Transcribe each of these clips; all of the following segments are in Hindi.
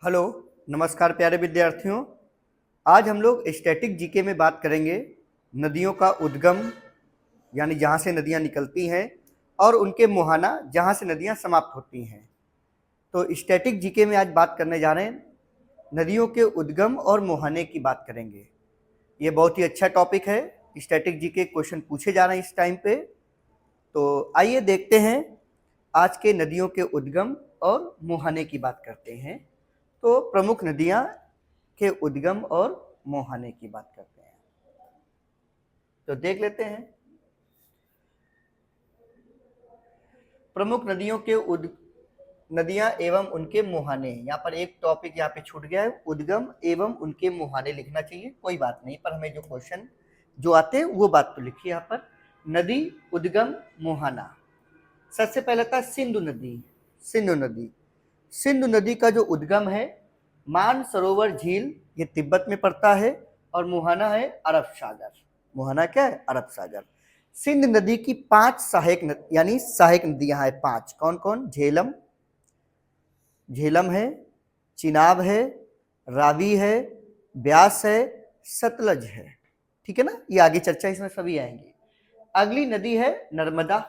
हेलो, नमस्कार प्यारे विद्यार्थियों। आज हम लोग स्टैटिक जीके में बात करेंगे नदियों का उद्गम, यानी जहाँ से नदियाँ निकलती हैं, और उनके मुहाना, जहाँ से नदियाँ समाप्त होती हैं। तो स्टैटिक जीके में आज बात करने जा रहे हैं, नदियों के उद्गम और मुहाने की बात करेंगे। ये बहुत ही अच्छा टॉपिक है। स्टैटिक जीके क्वेश्चन पूछे जा रहे हैं इस टाइम पे। तो आइए देखते हैं, आज के नदियों के उद्गम और मुहाने की बात करते हैं। तो प्रमुख नदियां के उद्गम और मुहाने की बात करते हैं, तो देख लेते हैं। प्रमुख नदियों के नदियां एवं उनके मुहाने। यहाँ पर एक टॉपिक यहाँ पे छूट गया है, उद्गम एवं उनके मुहाने लिखना चाहिए, कोई बात नहीं, पर हमें जो क्वेश्चन जो आते हैं वो बात तो लिखिए यहाँ पर। नदी, उद्गम, मुहाना। सबसे पहले था सिंधु नदी। सिंधु नदी, सिंधु नदी का जो उद्गम है मानसरोवर झील, ये तिब्बत में पड़ता है, और मुहाना है अरब सागर। मुहाना क्या है? अरब सागर। सिंध नदी की 5 सहायक यानी सहायक नदियां हैं 5। कौन कौन? झेलम, झेलम है, चिनाब है, रावी है, ब्यास है, सतलज है। ठीक है ना, ये आगे चर्चा इसमें सभी आएंगे। अगली नदी है नर्मदा।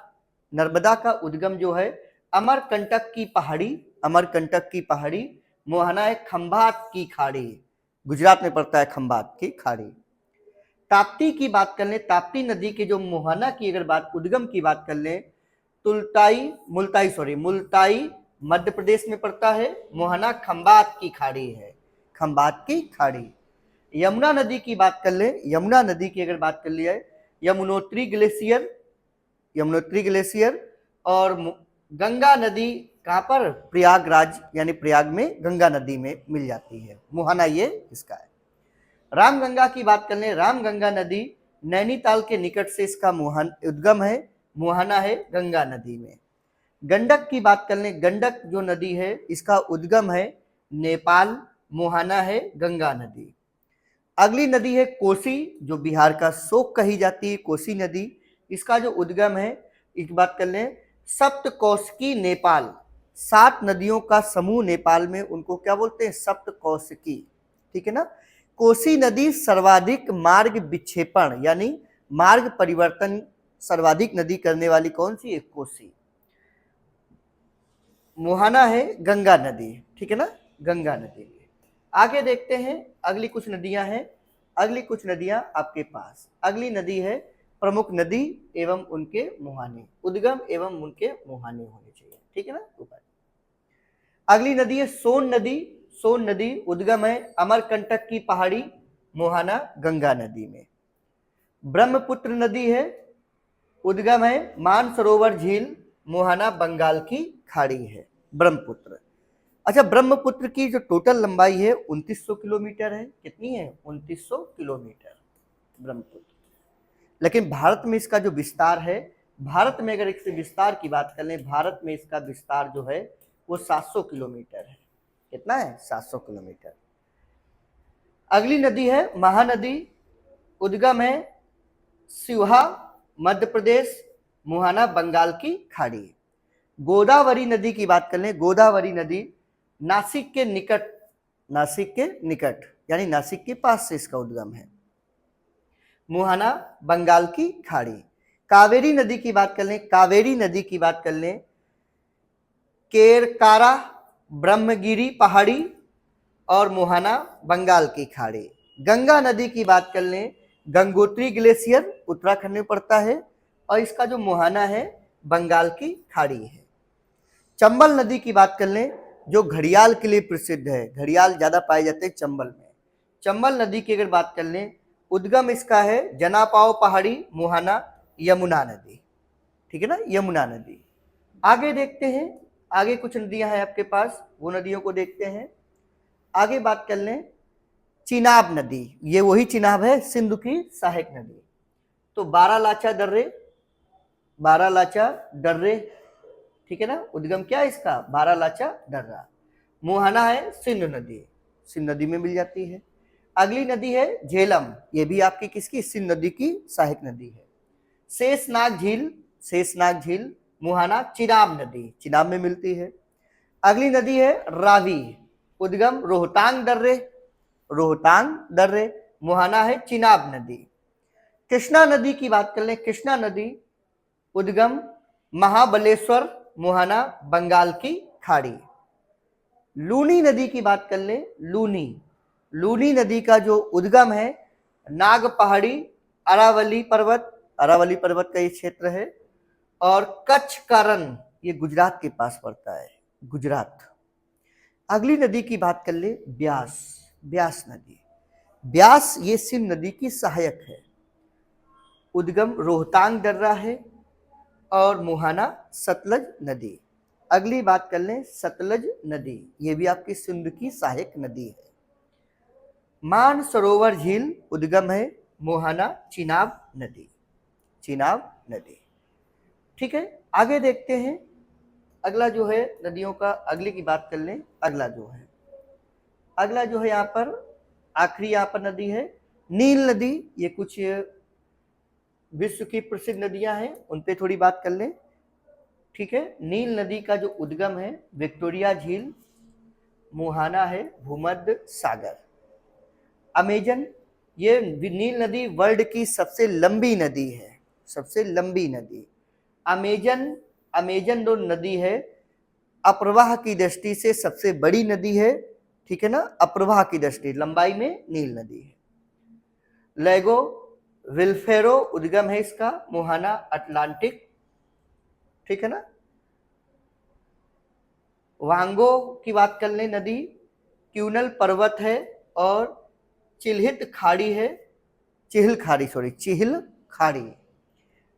नर्मदा का उद्गम जो है अमरकंटक की पहाड़ी, अमरकंटक की पहाड़ी। मुहाना है खंभात की खाड़ी, गुजरात में पड़ता है खंभात की खाड़ी। ताप्ती की बात कर लें, ताप्ती नदी के जो मुहाना की अगर बात, उद्गम की बात कर लें, मुल्ताई मध्य प्रदेश में पड़ता है। मुहाना खंभात की खाड़ी है, खंभात की खाड़ी। यमुना नदी की बात कर ले, यमुना नदी की अगर बात कर लिया है, यमुनोत्री ग्लेशियर, यमुनोत्री ग्लेशियर। और गंगा नदी कहाँ पर? प्रयागराज, यानी प्रयाग में गंगा नदी में मिल जाती है। मुहाना ये इसका है। रामगंगा की बात कर ले, रामगंगा नदी नैनीताल के निकट से इसका उद्गम है, मुहाना है गंगा नदी में। गंडक की बात कर लें, गंडक जो नदी है इसका उद्गम है नेपाल, मुहाना है गंगा नदी। अगली नदी है कोसी, जो बिहार का शोक कही जाती है, कोसी नदी। इसका जो उद्गम है, एक बात कर लें, सप्तकोशिकी नेपाल। 7 नदियों का समूह नेपाल में, उनको क्या बोलते हैं? सप्तकोशिकी। ठीक है ना। कोसी नदी सर्वाधिक मार्ग विक्षेपण यानी मार्ग परिवर्तन सर्वाधिक नदी करने वाली कौन सी है? कोसी। मुहाना है गंगा नदी। ठीक है ना, गंगा नदी। आगे देखते हैं, अगली कुछ नदियां हैं। अगली कुछ नदियां आपके पास, अगली नदी है प्रमुख नदी एवं उनके मुहाने, उद्गम एवं उनके मुहाने होने चाहिए। ठीक है ना। ऊपर अगली नदी है सोन नदी। सोन नदी उद्गम है अमरकंटक की पहाड़ी, मुहाना गंगा नदी में। ब्रह्मपुत्र नदी है, उद्गम है मानसरोवर झील, मुहाना बंगाल की खाड़ी है। ब्रह्मपुत्र। अच्छा, ब्रह्मपुत्र की जो टोटल लंबाई है 2900 किलोमीटर है। कितनी है? 2900 किलोमीटर ब्रह्मपुत्र। लेकिन भारत में इसका जो विस्तार है, भारत में अगर इसके विस्तार की बात कर लें, भारत में इसका विस्तार जो है वो 700 किलोमीटर है। कितना है? 700 किलोमीटर। अगली नदी है महानदी, उद्गम है सिवहा मध्य प्रदेश, मुहाना बंगाल की खाड़ी। गोदावरी नदी की बात कर लें, गोदावरी नदी नासिक के निकट, नासिक के निकट यानी नासिक के पास से इसका उद्गम है, मुहाना बंगाल की खाड़ी। कावेरी नदी की बात कर लें, कावेरी नदी की बात कर लें, केरकारा ब्रह्मगिरी पहाड़ी और मुहाना बंगाल की खाड़ी। गंगा नदी की बात कर लें, गंगोत्री ग्लेशियर उत्तराखंड में पड़ता है, और इसका जो मुहाना है बंगाल की खाड़ी है। चंबल नदी की बात कर लें, जो घड़ियाल के लिए प्रसिद्ध है, घड़ियाल ज्यादा पाए जाते हैं चंबल में। चंबल नदी की अगर बात कर लें, उद्गम इसका है जनापाव पहाड़ी, मुहाना यमुना नदी। ठीक है ना, यमुना नदी। आगे देखते हैं, आगे कुछ नदियां हैं आपके पास, वो नदियों को देखते हैं। आगे बात कर लें चिनाब नदी, ये वही चिनाब है सिंधु की सहायक नदी। तो बारालाचा दर्रे, बारालाचा दर्रे, ठीक है ना, उद्गम क्या है इसका? बारालाचा दर्रा। मुहाना है सिंधु नदी, सिंधु नदी में मिल जाती है। अगली नदी है झेलम, ये भी आपकी किसकी? सिंधु नदी की सहायक नदी है। शेषनाग झील, शेषनाग झील मुहाना चिनाब नदी, चिनाब में मिलती है। अगली नदी है रावी, उद्गम रोहतांग दर्रे, रोहतांग दर्रे। मुहाना है चिनाब नदी। कृष्णा नदी की बात कर लें, कृष्णा नदी उद्गम महाबलेश्वर, मुहाना बंगाल की खाड़ी। लूनी नदी की बात कर लें, लूनी, लूनी नदी का जो उद्गम है नाग पहाड़ी, अरावली पर्वत, अरावली पर्वत का ये क्षेत्र है, और कच्छ का रण, ये गुजरात के पास पड़ता है, गुजरात। अगली नदी की बात कर ले, ब्यास, ब्यास नदी। ब्यास ये सिंध नदी की सहायक है। उद्गम रोहतांग दर्रा है और मुहाना सतलज नदी। अगली बात कर लें सतलज नदी, ये भी आपकी सिंध की सहायक नदी है। मानसरोवर झील उद्गम है मुहाना चिनाब नदी, चिनाब नदी। ठीक है, आगे देखते हैं। अगला जो है नदियों का, अगली की बात कर लें। अगला जो है यहाँ पर आखिरी यहाँ पर नदी है नील नदी। ये कुछ विश्व की प्रसिद्ध नदियां हैं, उन पे थोड़ी बात कर लें। ठीक है, नील नदी का जो उद्गम है विक्टोरिया झील, मुहाना है भूमध्य सागर। अमेजन, ये नील नदी वर्ल्ड की सबसे लंबी नदी है, सबसे लंबी नदी। अमेजन जो नदी है अप्रवाह की दृष्टि से सबसे बड़ी नदी है। ठीक है ना, अप्रवाह की दृष्टि, लंबाई में नील नदी है। लेगो विल्फेरो उद्गम है इसका, मुहाना अटलांटिक। ठीक है ना। वांगो की बात कर लें नदी, क्यूनल पर्वत है और चिल्हित खाड़ी है, चिहिल खाड़ी, सॉरी चिहिल खाड़ी।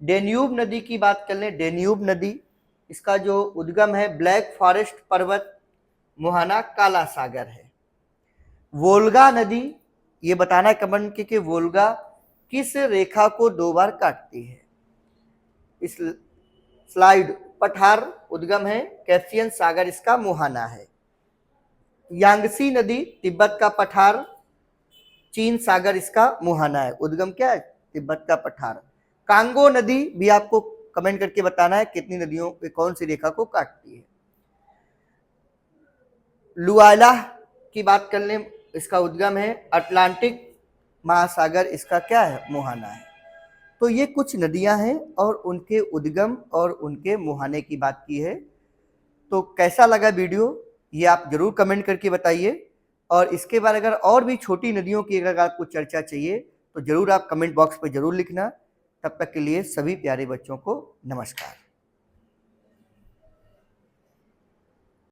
डेन्यूब नदी की बात कर लें, डेन्यूब नदी, इसका जो उद्गम है ब्लैक फॉरेस्ट पर्वत, मुहाना काला सागर है। वोल्गा नदी, ये बताना है कमेंट कि वोल्गा किस रेखा को 2 बार काटती है। इस स्लाइड पठार उद्गम है कैस्पियन सागर, इसका मुहाना है। यांगसी नदी तिब्बत का पठार, चीन सागर, इसका मुहाना है। उद्गम क्या है, तिब्बत का पठार। कांगो नदी भी आपको कमेंट करके बताना है कितनी नदियों पे कौन सी रेखा को काटती है। लुआला की बात कर लें, इसका उद्गम है अटलांटिक महासागर, इसका क्या है, मुहाना है। तो ये कुछ नदियां हैं और उनके उद्गम और उनके मुहाने की बात की है। तो कैसा लगा वीडियो, ये आप जरूर कमेंट करके बताइए। और इसके बाद अगर और भी छोटी नदियों की अगर आपको चर्चा चाहिए तो जरूर आप कमेंट बॉक्स पर जरूर लिखना। तब तक के लिए सभी प्यारे बच्चों को नमस्कार।